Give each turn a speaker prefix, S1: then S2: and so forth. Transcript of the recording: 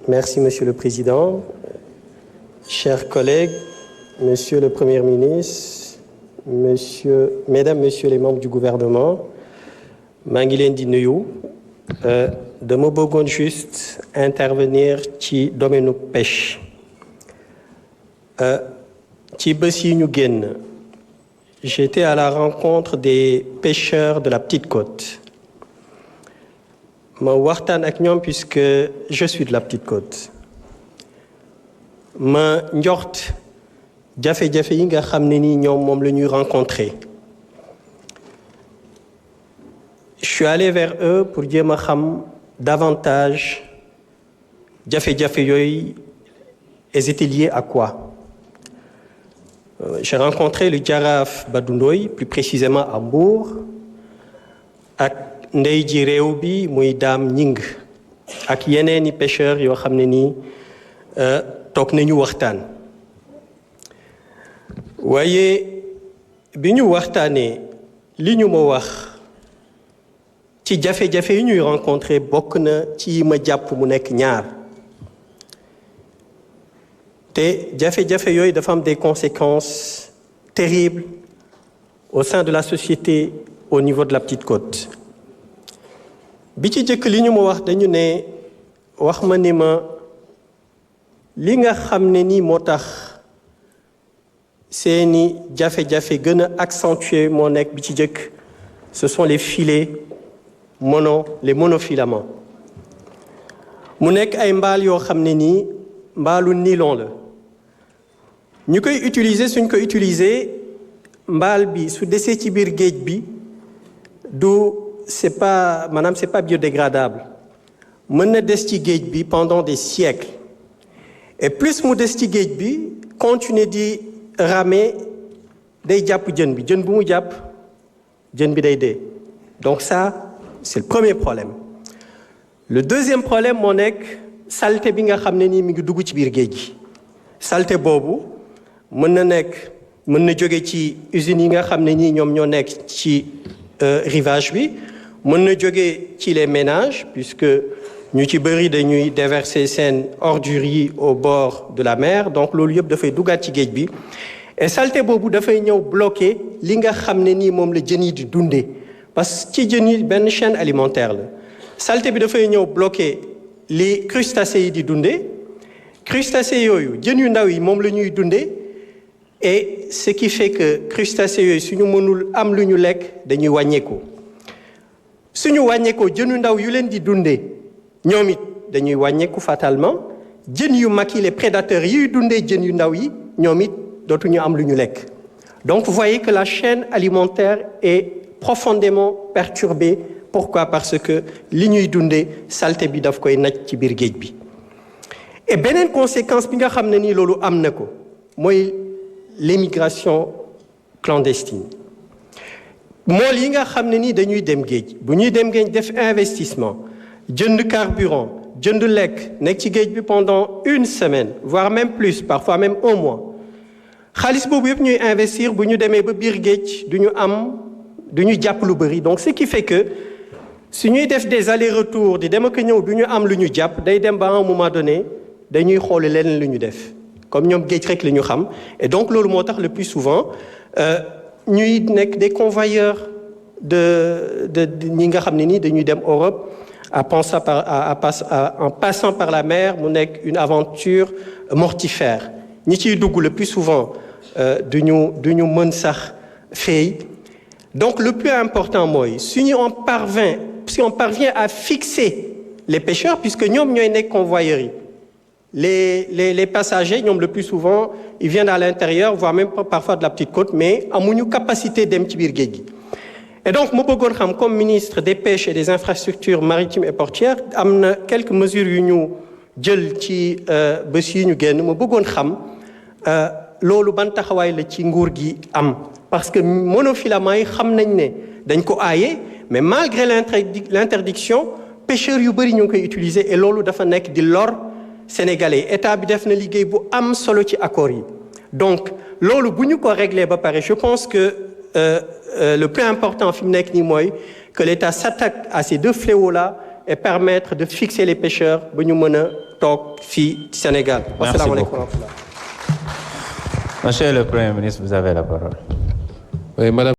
S1: Merci, Monsieur le Président. Chers collègues, Monsieur le Premier ministre, Mesdames, Messieurs les membres du gouvernement, maa ngi leen di nuyu. Dama bëggoon juste intervenir ci domaine pêche. Ci bés yi ñu génn, j'étais à la rencontre des pêcheurs de la Petite Côte. Ma waxtaan ak ñoom puisque je suis de la Petite Côte. Ma njort jafe-jafe yi nga xam ne ni ñoom moom la ñuy rencontrer. Je suis allé vers eux pour jéem a xam davantage jafe-jafe yooyu elles étaient liées à quoi. J'ai rencontré le jaraaf Badou Ndoye, plus précisément à Mbour, ak ndey ji réew bi muy Dame Ñing ak yeneen i pêcheurs yoo xam ne nii toog nañu waxtaan. waaye bi ñu waxtaanee li ñu ma wax ci jafe-jafe yi ñuy rencontré bokk na ci ma jàpp mu nekk ñaar te jafe-jafe yooyu dafa am des conséquences terribles au sein de la société au niveau de la Petite Côte. bi ci jëkk li ñu ma wax dañu ne wax ma ni ma li nga xam ne ni moo tax seeni jafe-jafe gën a accentué moo nekk bi ci jëkk ce sont les filets les monofilaments mu nekk ay mbaal yoo xam ne nii mbaalu nylon la ñu koy utiliser suñ ko utiliser mbaal bi su desee ci biir géej bi c'est pas biodégradable mën na des ci géej bi pendant des siècles et plus mu des ci géej bi continuer di ramer day jàpp jën bi jën bu mu jàpp jën bi day dee. Donc ça c'est le premier problème. Le deuxième problème moo nekk saleté bi nga xam ne nii mi ngi dugg ci biir géej gi. saleté boobu mën na jóge ci usines yi nga xam ne nii ñoom ñoo nekk ci rivage bi mën na jóge ci les ménages puisque ñu ci bëri dañuy déverser seen ordures yi au bord de la mer donc loolu yëpp dafay duggaat ci géej bi et saleté boobu dafay ñëw bloquer li nga xam ne nii moom la jën yi di dundee parce que ci jën yi benn chaîne alimentaire la saleté bi dafay ñëw bloquer li crustacés yi di dundee crustacés yooyu jën yu ndaw yi moom la ñuy dundee et ce qui fait que crustacés yooyu suñu mënul am lu ñu lekk dañuy wàññeeku suñu wàññeekoo jën yu ndaw yu leen di dundee ñoom it dañuy wàññeeku fatalement jën yu mag yi les prédateurs yuy dundee jën yu ndaw yi ñoom it dootuñu am lu ñu lekk. Donc vous voyez que la chaîne alimentaire est profondément perturbée. Pourquoi? Parce que li ñuy dundee saleté bi daf koy naj ci biir géej bi. Et beneen conséquence bi nga xam ne nii loolu am na ko mooy l'émigration clandestine. mool yi nga xam ne nii dañuy dem géej bu ñuy dem géej def investissement jënd carburant jënd lekk nekk ci géej bi pendant une semaine voire même plus parfois même un mois xaalis boobu yëpp ñuy investir bu ñu demee ba biir géej du ñu jàpp lu bëri donc ce qui fait que su ñuy def des allers-retours di dem ak ñëw du ñu am lu ñu jàpp day dem ba à un moment donné dañuy xool leneen lu ñu def comme ñoom géej rek la ñu xam et donc loolu moo tax le plus souvent ñuy nekk des convoyeurs de ñi nga xam ne nii dañuy dem Europe en passant par la mer mu nekk une aventure mortifère ñi ciy dugg le plus souvent du ñu mën sax fay donc le plus important mooy si on parvient à fixer les pêcheurs puisque ñoom ñooy nekk convoyeurs yi les passagers ñoom le plus souvent ils viennent à l'intérieur voire même parfois de la Petite Côte mais amuñu capacité dem ci biir géej gi et donc ma bëggoon xam comme ministre des pêches et des infrastructures maritimes et portuaires am na quelques mesures yu ñu jël ci bés yi ñu génn ma bëggoon xam loolu ban taxawaay la ci nguur gi am parce que monofilament yi xam nañ ne dañ ko aaye mais malgré l'interdiction pêcheurs yu bëri ñu ngi koy utiliser et loolu dafa nekk di lor sénégalais état bi def na liggéey bu am solo ci accords yi donc loolu bu ñu ko régler ba pare je pense que le plus important fi mu nekk nii mooy que l'État s'attaque à ces deux fléaux-là et permettre de fixer les pêcheurs ba ñu mën a toog fii ci Sénégal.
S2: Merci
S1: Asalaamaaleykum
S2: beaucoup.
S1: wa rahmatullah.
S2: Monsieur le Premier ministre, vous avez la parole.
S3: Oui, madame.